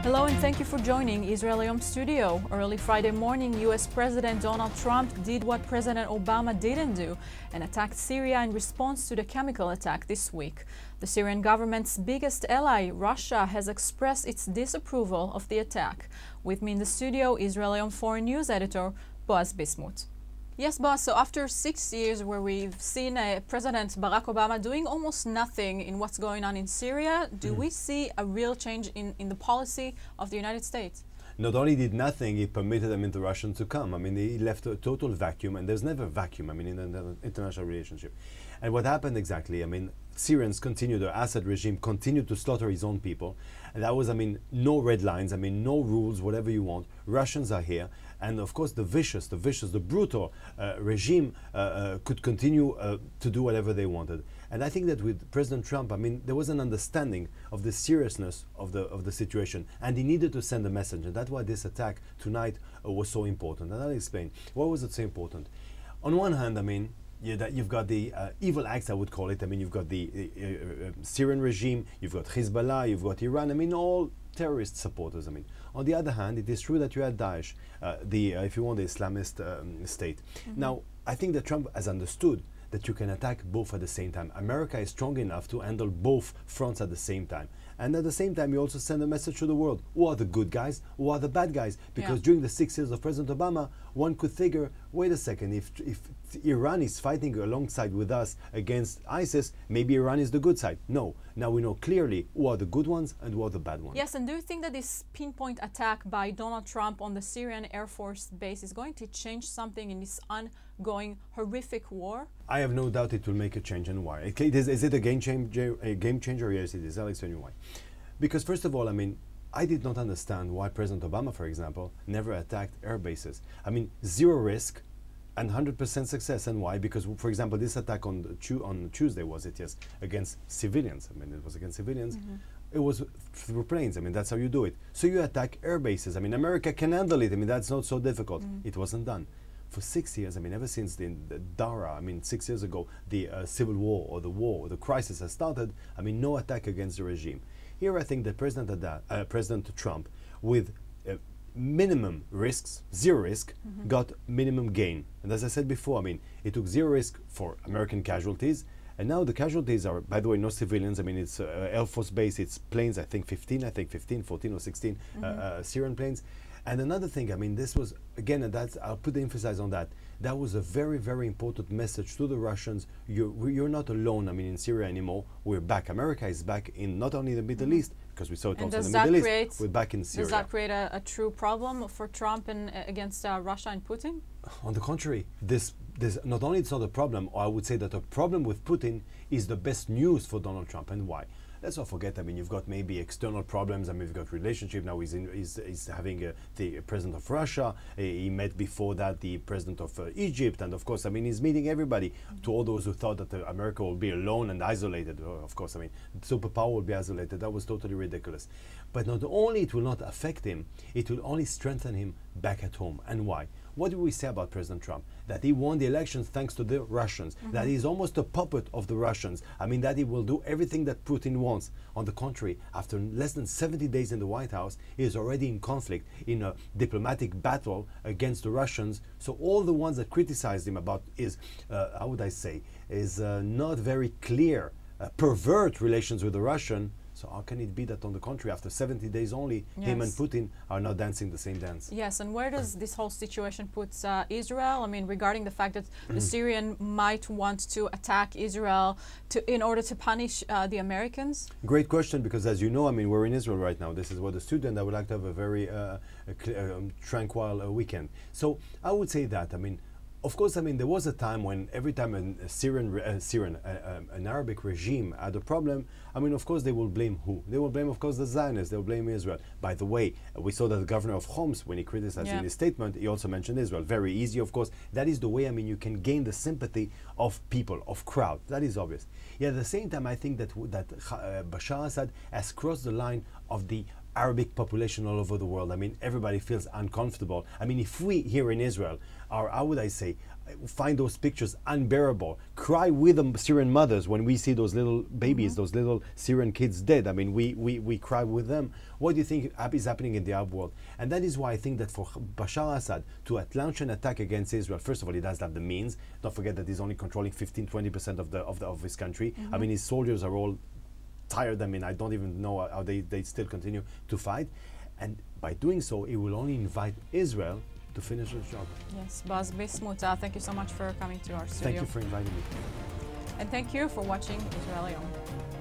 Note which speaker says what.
Speaker 1: Hello and thank you for joining Israel Hayom Studio. Early Friday morning, U.S. President Donald Trump did what President Obama didn't do and attacked Syria in response to the chemical attack this week. The Syrian government's biggest ally, Russia, has expressed its disapproval of the attack. With me in the studio, Israel Hayom Foreign News Editor Boaz Bismut. Yes, Boaz, so after 6 years where we've seen President Barack Obama doing almost nothing in what's going on in Syria, do we see a real change in the policy of the United States?
Speaker 2: Not only did nothing, he permitted the Russians to come. I mean, he left a total vacuum, and there's never a vacuum, in an international relationship. And what happened exactly, Syrians continued, the Assad regime continued to slaughter his own people. And that was, no red lines, no rules, whatever you want. Russians are here. And of course, the brutal regime could continue to do whatever they wanted. And I think that with President Trump, there was an understanding of the seriousness of the situation, and he needed to send a message. And that's why this attack tonight was so important. And I'll explain. Why was it so important? On one hand, you've got the evil acts, I would call it. You've got the Syrian regime, you've got Hezbollah, you've got Iran. All terrorist supporters. On the other hand, it is true that you had Daesh, if you want, the Islamist state. Now, I think that Trump has understood that you can attack both at the same time. America is strong enough to handle both fronts at the same time. And at the same time, you also send a message to the world. Who are the good guys? Who are the bad guys? Because during the 6 years of President Obama, one could figure, wait a second, if Iran is fighting alongside with us against ISIS, maybe Iran is the good side. No. Now we know clearly who are the good ones and who are the bad ones.
Speaker 1: Yes, and do you think that this pinpoint attack by Donald Trump on the Syrian Air Force base is going to change something in this ongoing horrific war?
Speaker 2: I have no doubt it will make a change, and why. Is it a game changer? Yes, it is. I'll explain you why. Because first of all, I did not understand why President Obama, for example, never attacked air bases. Zero risk and 100% success. And why? Because, for example, this attack on Tuesday, was it? Yes, against civilians. It was against civilians. It was through planes. That's how you do it. So you attack air bases. America can handle it. That's not so difficult. It wasn't done. For 6 years, ever since the Dara, 6 years ago, the civil war or the crisis has started, no attack against the regime. Here I think that President Trump, with minimum risks, zero risk, got minimum gain. And as I said before, it took zero risk for American casualties. And now the casualties are, by the way, no civilians. It's Air Force base, it's planes, I think 15, 14 or 16 Syrian planes. And another thing, this was, again, and I'll put the emphasis on that. That was a very, very important message to the Russians. You're not alone, in Syria anymore. We're back. America is back in not only the Middle East, because we saw it also in the Middle East. We're back in Syria.
Speaker 1: Does that create a true problem for Trump and against Russia and Putin?
Speaker 2: On the contrary, this not only it's not a problem, or I would say that a problem with Putin is the best news for Donald Trump. And why? Let's not forget, you've got maybe external problems. You've got relationship. Now he's having the president of Russia. He met before that the president of Egypt. And of course, he's meeting everybody. To all those who thought that America will be alone and isolated, of course, superpower will be isolated. That was totally ridiculous. But not only it will not affect him, it will only strengthen him back at home. And why? What do we say about President Trump? That he won the elections thanks to the Russians, that he's almost a puppet of the Russians. That he will do everything that Putin wants. On the contrary, after less than 70 days in the White House, he is already in conflict, in a diplomatic battle against the Russians. So all the ones that criticized him about his, how would I say, is not very clear, pervert relations with the Russian. So how can it be that, on the contrary, after 70 days only, him and Putin are now dancing the same dance?
Speaker 1: Yes, and where does this whole situation put Israel? Regarding the fact that the Syrian might want to attack Israel in order to punish the Americans?
Speaker 2: Great question, because as you know, we're in Israel right now. This is what the student, I would like to have a very tranquil weekend. So I would say that, of course, there was a time when every time an Arabic regime had a problem, of course, they will blame who? They will blame, of course, the Zionists. They will blame Israel. By the way, we saw that the governor of Homs, when he criticized in his statement, he also mentioned Israel. Very easy, of course. That is the way, you can gain the sympathy of people, of crowd. That is obvious. Yet at the same time, I think that Bashar Assad has crossed the line of the Arabic population all over the world. I mean, everybody feels uncomfortable. I mean, if we here in Israel are, how would I say, find those pictures unbearable, cry with the Syrian mothers when we see those little babies, those little Syrian kids dead. I mean, we cry with them. What do you think is happening in the Arab world? And that is why I think that for Bashar al-Assad to launch an attack against Israel, first of all, he doesn't have the means. Don't forget that he's only controlling 15-20% of his country. I mean, his soldiers are all tired. I mean, I don't even know how they still continue to fight. And by doing so, it will only invite Israel to finish his job.
Speaker 1: Yes, Boaz Bismut, thank you so much for coming to our studio.
Speaker 2: Thank you for inviting me.
Speaker 1: And thank you for watching Israel Hayom.